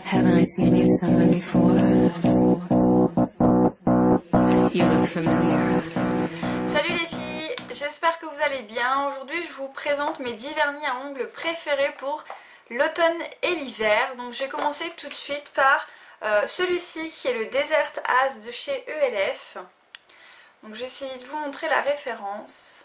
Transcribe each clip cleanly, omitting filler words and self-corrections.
Haven't I seen you somewhere before? You look familiar. Salut les filles, j'espère que vous allez bien. Aujourd'hui je vous présente mes 10 vernis à ongles préférés pour l'automne et l'hiver. Donc je vais commencer tout de suite par celui-ci qui est le Desert As de chez ELF. Donc je vais essayer de vous montrer la référence.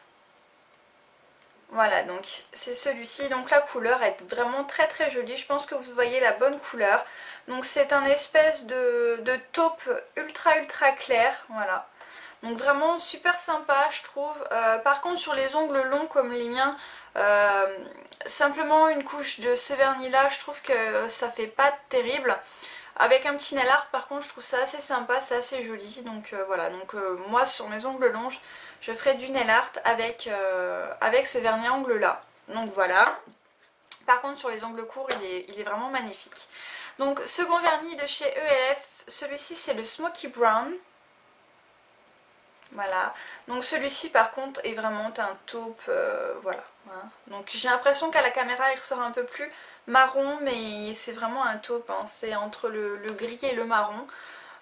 Voilà, donc c'est celui-ci. Donc la couleur est vraiment très très jolie. Je pense que vous voyez la bonne couleur. Donc c'est un espèce de taupe ultra clair. Voilà. Donc vraiment super sympa je trouve. Par contre sur les ongles longs comme les miens, simplement une couche de ce vernis là, je trouve que ça fait pas terrible. Avec un petit nail art par contre je trouve ça assez sympa, c'est assez joli. Donc voilà, donc moi sur mes ongles longs je ferai du nail art avec ce vernis à ongles là. Donc voilà. Par contre sur les ongles courts il est vraiment magnifique. Donc second vernis de chez ELF, celui-ci c'est le Smoky Brown. Voilà, donc celui-ci par contre est vraiment un taupe, voilà. Donc j'ai l'impression qu'à la caméra il ressort un peu plus marron, mais c'est vraiment un taupe, hein. C'est entre le gris et le marron.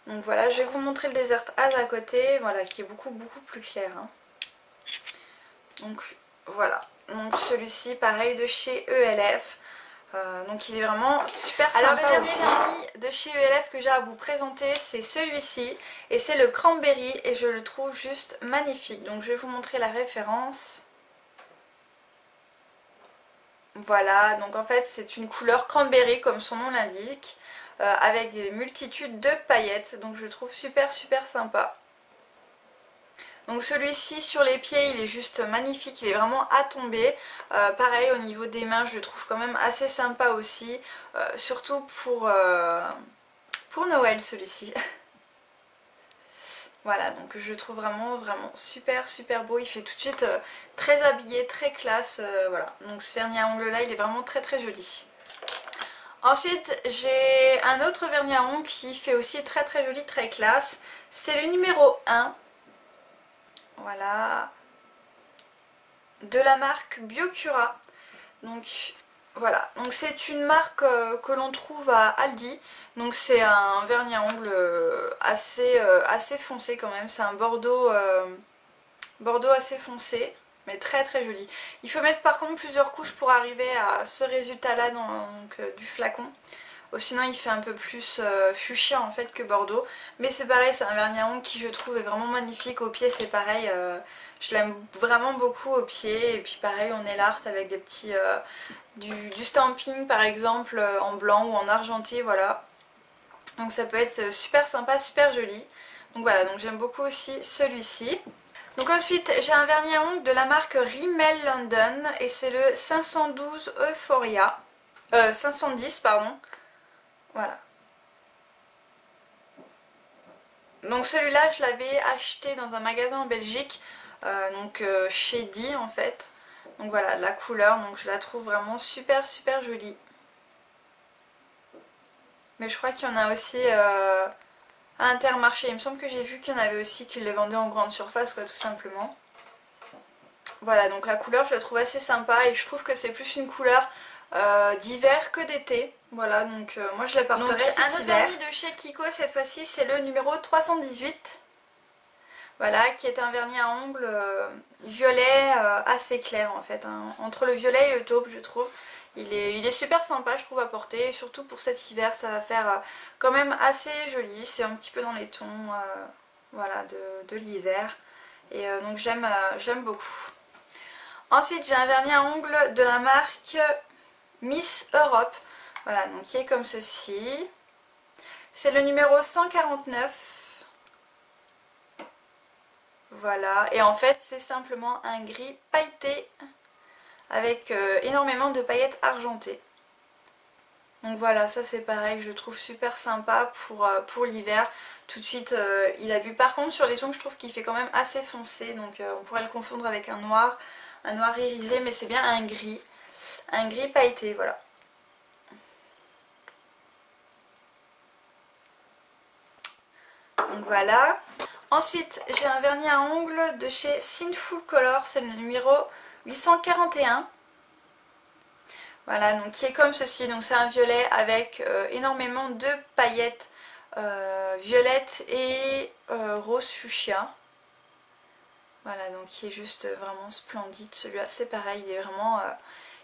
Donc voilà, je vais vous montrer le Desert As à côté, voilà, qui est beaucoup plus clair, hein. Donc voilà, donc celui-ci pareil de chez ELF. Donc il est vraiment super sympa. Alors le dernier vernis de chez ELF que j'ai à vous présenter c'est celui-ci et c'est le Cranberry et je le trouve juste magnifique. Donc je vais vous montrer la référence. Voilà, donc en fait c'est une couleur Cranberry comme son nom l'indique, avec des multitudes de paillettes, donc je le trouve super sympa. Donc celui-ci sur les pieds il est juste magnifique, il est vraiment à tomber. Pareil au niveau des mains je le trouve quand même assez sympa aussi, surtout pour Noël celui-ci. Voilà, donc je le trouve vraiment super beau, il fait tout de suite très habillé, très classe, voilà. Donc ce vernis à ongles là il est vraiment très joli. Ensuite j'ai un autre vernis à ongles qui fait aussi très joli, très classe, c'est le numéro 1. Voilà, de la marque Biocura. Donc voilà, donc c'est une marque que l'on trouve à Aldi. Donc c'est un vernis à ongles assez foncé quand même. C'est un bordeaux assez foncé, mais très joli. Il faut mettre par contre plusieurs couches pour arriver à ce résultat là du flacon. Sinon il fait un peu plus fuchsia en fait que bordeaux. Mais c'est pareil, c'est un vernis à ongles qui je trouve est vraiment magnifique. Au pied c'est pareil, je l'aime vraiment beaucoup au pied. Et puis pareil on nail art avec des petits du stamping par exemple en blanc ou en argenté, voilà. Donc ça peut être super sympa, super joli. Donc voilà, donc j'aime beaucoup aussi celui-ci. Donc ensuite j'ai un vernis à ongles de la marque Rimmel London et c'est le 512 Euphoria. 510 pardon. Voilà. Donc celui-là je l'avais acheté dans un magasin en Belgique, chez Di en fait. Donc voilà la couleur, donc je la trouve vraiment super jolie. Mais je crois qu'il y en a aussi à Intermarché, il me semble que j'ai vu qu'il y en avait aussi qui les vendaient en grande surface quoi tout simplement. Voilà, donc la couleur je la trouve assez sympa et je trouve que c'est plus une couleur d'hiver que d'été. Voilà, donc moi je la porterai cet hiver. Un autre vernis de chez Kiko cette fois-ci c'est le numéro 318. Voilà, qui est un vernis à ongles violet assez clair en fait, hein. Entre le violet et le taupe je trouve. Il est super sympa je trouve à porter, et surtout pour cet hiver ça va faire quand même assez joli. C'est un petit peu dans les tons voilà, de l'hiver. Et donc j'aime beaucoup. Ensuite j'ai un vernis à ongles de la marque Miss Europe. Voilà, donc qui est comme ceci. C'est le numéro 149. Voilà, et en fait c'est simplement un gris pailleté avec énormément de paillettes argentées. Donc voilà, ça c'est pareil, je trouve super sympa pour l'hiver. Tout de suite il a bu. Par contre sur les ongles je trouve qu'il fait quand même assez foncé, donc on pourrait le confondre avec un noir irisé, mais c'est bien un gris pailleté, voilà. Donc voilà. Ensuite j'ai un vernis à ongles de chez Sinful Color, c'est le numéro 841. Voilà, donc qui est comme ceci. Donc c'est un violet avec énormément de paillettes violettes et rose fuchsia. Voilà, donc qui est juste vraiment splendide. Celui-là c'est pareil,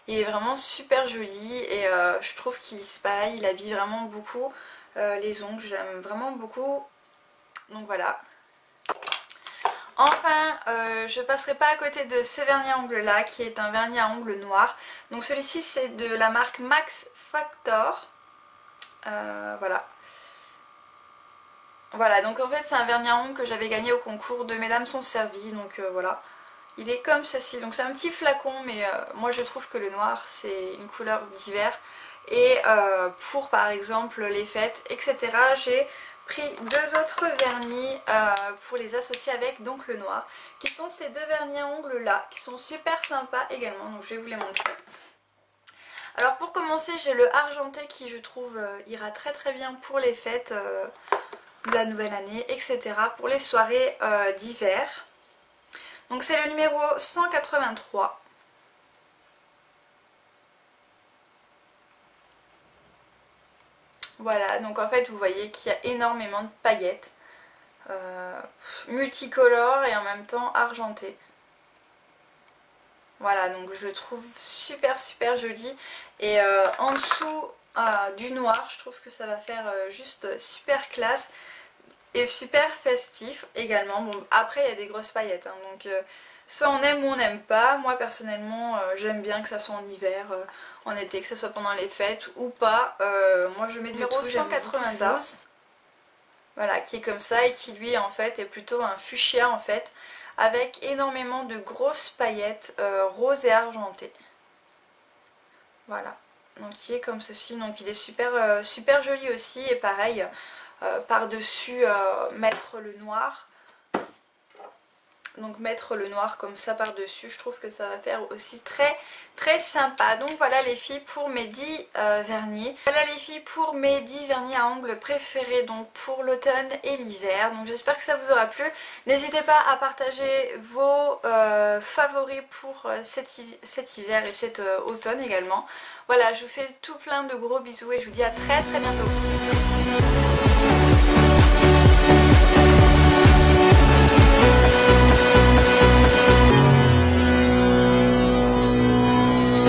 il est vraiment super joli et je trouve qu'il c'est pareil, il habille vraiment beaucoup les ongles, j'aime vraiment beaucoup. Donc voilà. Enfin, je passerai pas à côté de ce vernis à ongles là qui est un vernis à ongles noir. Donc celui-ci c'est de la marque Max Factor. Voilà. Voilà, donc en fait c'est un vernis à ongles que j'avais gagné au concours de Mesdames sont servies. Donc voilà. Il est comme ceci. Donc c'est un petit flacon mais moi je trouve que le noir c'est une couleur d'hiver. Et pour par exemple les fêtes etc. j'ai pris deux autres vernis pour les associer avec donc le noir, qui sont ces deux vernis à ongles là qui sont super sympas également, donc je vais vous les montrer. Alors pour commencer j'ai le argenté qui je trouve ira très très bien pour les fêtes de la nouvelle année etc, pour les soirées d'hiver. Donc c'est le numéro 183. Voilà, donc en fait vous voyez qu'il y a énormément de paillettes multicolores et en même temps argentées. Voilà, donc je le trouve super super joli et en dessous du noir je trouve que ça va faire juste super classe et super festif également. Bon après il y a des grosses paillettes hein, donc soit on aime ou on n'aime pas. Moi personnellement j'aime bien que ça soit en hiver, en été, que ça soit pendant les fêtes ou pas. Moi je mets de tout, 192. Voilà, qui est comme ça et qui lui en fait est plutôt un fuchsia en fait, avec énormément de grosses paillettes roses et argentées. Voilà, donc qui est comme ceci, donc il est super, super joli aussi et pareil par dessus mettre le noir. Donc mettre le noir comme ça par dessus, je trouve que ça va faire aussi très très sympa. Donc voilà les filles pour mes 10 vernis. Voilà les filles pour mes 10 vernis à ongles préférés donc pour l'automne et l'hiver. Donc j'espère que ça vous aura plu. N'hésitez pas à partager vos favoris pour cet hiver et cet automne également. Voilà, je vous fais tout plein de gros bisous et je vous dis à très très bientôt.